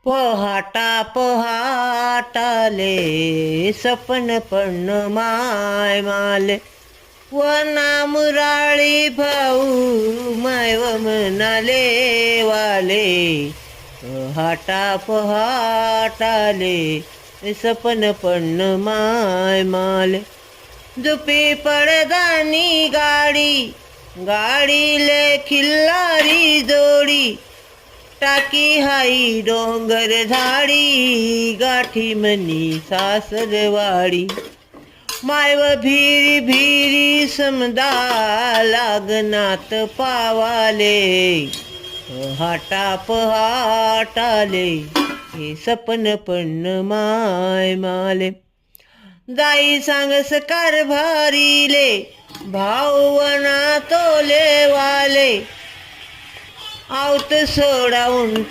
पहाटा पहाटाले सपन पण माय माले वना मुराळी भाऊ मायव म्हणाले वाले पहाटा पहाटाले सपन पण माय माले झुपी पडदानी गाडी गाडीले खिल्लारी जोडी टाकी हाई डोंगर झाडी गाठी मनी सासरवाडी मायव भिरी भिरी समदा लागनात पावाले पहाटा पहाटाले हे सपन पण माय माले जाई सांगस कारभारीले भावना तोले वाले आवत सोडावून